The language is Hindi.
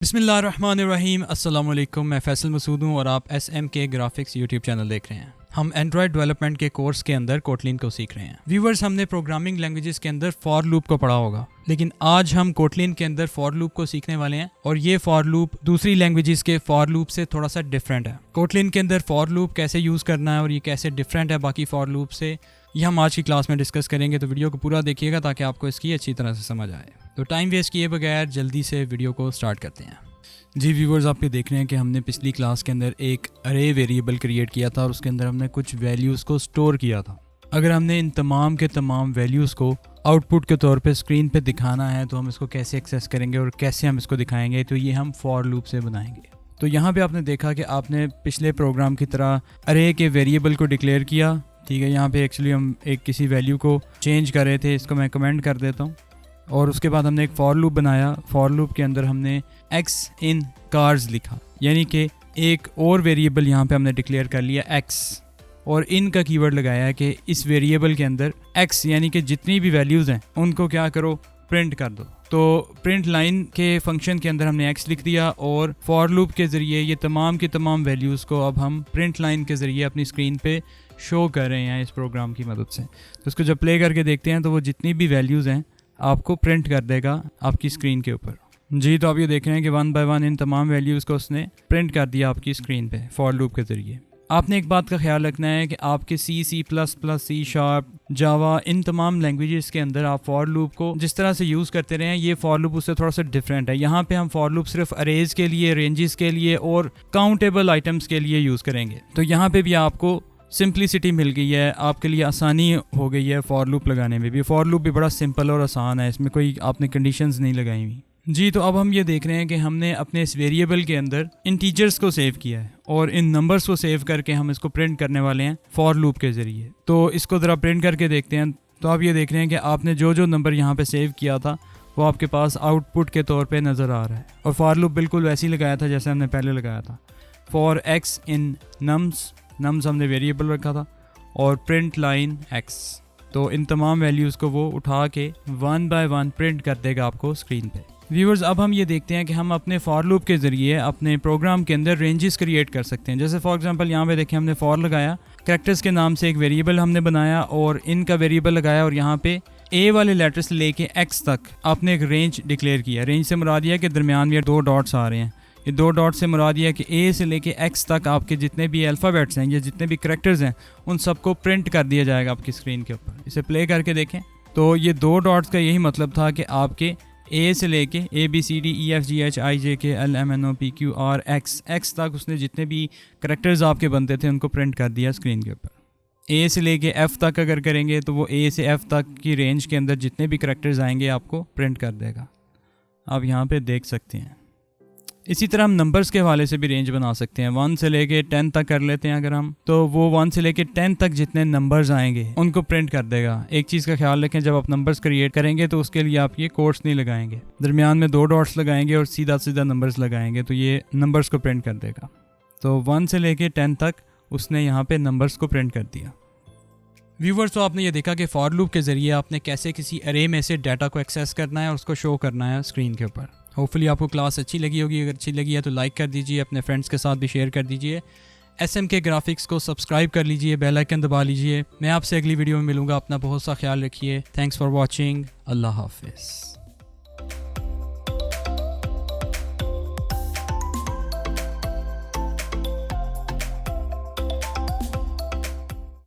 बिस्मिल्लाहिर्रहमानिर्रहीम अस्सलाम वालेकुम। मैं फैसल मसूद हूँ और आप SMK ग्राफिक्स यूट्यूब चैनल देख रहे हैं। हम एंड्रॉयड डेवलपमेंट के कोर्स के अंदर कोटलिन को सीख रहे हैं। व्यूवर्स, हमने प्रोग्रामिंग लैंग्वेजेस के अंदर फॉर लूप को पढ़ा होगा, लेकिन आज हम कोटलिन के अंदर फॉर लूप को सीखने वाले हैं और ये फॉर लूप दूसरी लैंग्वेजेस के फॉर लूप से थोड़ा सा डिफरेंट है। कोटलिन के अंदर फॉर लूप कैसे यूज़ करना है और ये कैसे डिफरेंट है बाकी फॉर लूप से, ये हम आज की क्लास में डिस्कस करेंगे। तो वीडियो को पूरा देखिएगा ताकि आपको इसकी अच्छी तरह से समझ आए। तो टाइम वेस्ट किए बगैर जल्दी से वीडियो को स्टार्ट करते हैं। जी व्यूवर्स, आप ये देख रहे हैं कि हमने पिछली क्लास के अंदर एक अरे वेरिएबल क्रिएट किया था और उसके अंदर हमने कुछ वैल्यूज़ को स्टोर किया था। अगर हमने इन तमाम के तमाम वैल्यूज़ को आउटपुट के तौर पे स्क्रीन पे दिखाना है तो हम इसको कैसे एक्सेस करेंगे और कैसे हम इसको दिखाएंगे, तो ये हम फॉर लूप से बनाएंगे। तो यहाँ पे आपने देखा कि आपने पिछले प्रोग्राम की तरह अरे के वेरिएबल को डिक्लेयर किया, ठीक है। यहाँ पे एक्चुअली हम एक किसी वैल्यू को चेंज कर रहे थे, इसको मैं कमेंट कर देता हूँ। और उसके बाद हमने एक फॉर लूप बनाया। फॉर लूप के अंदर हमने x इन कार्स लिखा, यानी कि एक और वेरिएबल यहाँ पे हमने डिक्लेयर कर लिया x, और इन का कीवर्ड लगाया है कि इस वेरिएबल के अंदर x यानी कि जितनी भी वैल्यूज़ हैं उनको क्या करो, प्रिंट कर दो। तो प्रिंट लाइन के फंक्शन के अंदर हमने x लिख दिया और फॉर लूप के ज़रिए ये तमाम की तमाम वैल्यूज़ को अब हम प्रिंट लाइन के ज़रिए अपनी स्क्रीन पे शो कर रहे हैं इस प्रोग्राम की मदद से। तो उसको जब प्ले करके देखते हैं तो वो जितनी भी वैल्यूज़ हैं आपको प्रिंट कर देगा आपकी स्क्रीन के ऊपर। जी, तो आप ये देख रहे हैं कि 1 बाय 1 इन तमाम वैल्यूज़ को उसने प्रिंट कर दिया आपकी स्क्रीन पे फॉर लूप के ज़रिए। आपने एक बात का ख्याल रखना है कि आपके C++, C#, जावा, इन तमाम लैंग्वेजेस के अंदर आप फॉर लूप को जिस तरह से यूज़ करते रहे हैं, ये फॉर लूप उससे थोड़ा सा डिफरेंट है। यहाँ पे हम फॉर लूप सिर्फ अरेज के लिए, रेंजेस के लिए और काउंटेबल आइटम्स के लिए यूज़ करेंगे। तो यहाँ पे भी आपको सिंप्लिसिटी मिल गई है, आपके लिए आसानी हो गई है फॉर लूप लगाने में भी। फॉर लूप भी बड़ा सिंपल और आसान है, इसमें कोई आपने कंडीशंस नहीं लगाई हुई। जी, तो अब हम ये देख रहे हैं कि हमने अपने इस वेरिएबल के अंदर इंटीजर्स को सेव किया है और इन नंबर्स को सेव करके हम इसको प्रिंट करने वाले हैं फॉर लूप के ज़रिए। तो इसको ज़रा प्रिंट करके देखते हैं। तो आप ये देख रहे हैं कि आपने जो जो नंबर यहाँ पे सेव किया था वो आपके पास आउटपुट के तौर पे नज़र आ रहा है। और फॉर लूप बिल्कुल वैसे ही लगाया था जैसे हमने पहले लगाया था। फॉर x इन नम्स हमने वेरिएबल रखा था, और प्रिंट लाइन x। तो इन तमाम वैल्यूज़ को वो उठा के 1 बाय 1 प्रिंट कर देगा आपको स्क्रीन पे। व्यूवर्स, अब हम ये देखते हैं कि हम अपने फॉर लूप के ज़रिए अपने प्रोग्राम के अंदर रेंजेस क्रिएट कर सकते हैं। जैसे फॉर एग्जांपल यहाँ पे देखें, हमने फॉर लगाया, कैरेक्टर्स के नाम से एक वेरिएबल हमने बनाया और इनका वेरिएबल लगाया, और यहाँ पे ए वाले लेटर से लेके x तक आपने एक रेंज डिक्लेयर किया। रेंज से मुराद ये है कि दरमियान में 2 डॉट्स आ रहे हैं। ये 2 डॉट से मुराद ये है कि ए से लेके x तक आपके जितने भी अल्फ़ाबेट्स हैं या जितने भी करैक्टर्स हैं उन सबको प्रिंट कर दिया जाएगा आपकी स्क्रीन के ऊपर। इसे प्ले करके देखें तो ये 2 डॉट्स का यही मतलब था कि आपके ए से लेके ABCDEFGHIJKLMNOPQRX तक उसने जितने भी करैक्टर्स आपके बनते थे उनको प्रिंट कर दिया स्क्रीन के ऊपर। ए से लेके F तक अगर करेंगे तो वो A से F तक की रेंज के अंदर जितने भी करैक्टर्स आएंगे आपको प्रिंट कर देगा। आप यहाँ पे देख सकते हैं। इसी तरह हम नंबर्स के हवाले से भी रेंज बना सकते हैं। 1 से लेके 10 तक कर लेते हैं अगर हम, तो वो 1 से लेके 10 तक जितने नंबर्स आएंगे उनको प्रिंट कर देगा। एक चीज़ का ख्याल रखें, जब आप नंबर्स क्रिएट करेंगे तो उसके लिए आप ये कोट्स नहीं लगाएंगे, दरमियान में 2 डॉट्स लगाएंगे और सीधा सीधा नंबर्स लगाएंगे, तो ये नंबर्स को प्रिंट कर देगा। तो 1 से लेके 10 तक उसने यहाँ पे नंबर्स को प्रिंट कर दिया। व्यूवर्स, तो आपने ये देखा कि फॉर लूप के ज़रिए आपने कैसे किसी अरे में से डाटा को एक्सेस करना है और उसको शो करना है स्क्रीन के ऊपर। होपफुली आपको क्लास अच्छी लगी होगी। अगर अच्छी लगी है तो लाइक कर दीजिए, अपने फ्रेंड्स के साथ भी शेयर कर दीजिए। SMK ग्राफिक्स को सब्सक्राइब कर लीजिए, बेल आइकन दबा लीजिए। मैं आपसे अगली वीडियो में मिलूँगा। अपना बहुत सा ख्याल रखिए। Thanks for watching. अल्लाह हाफिज़।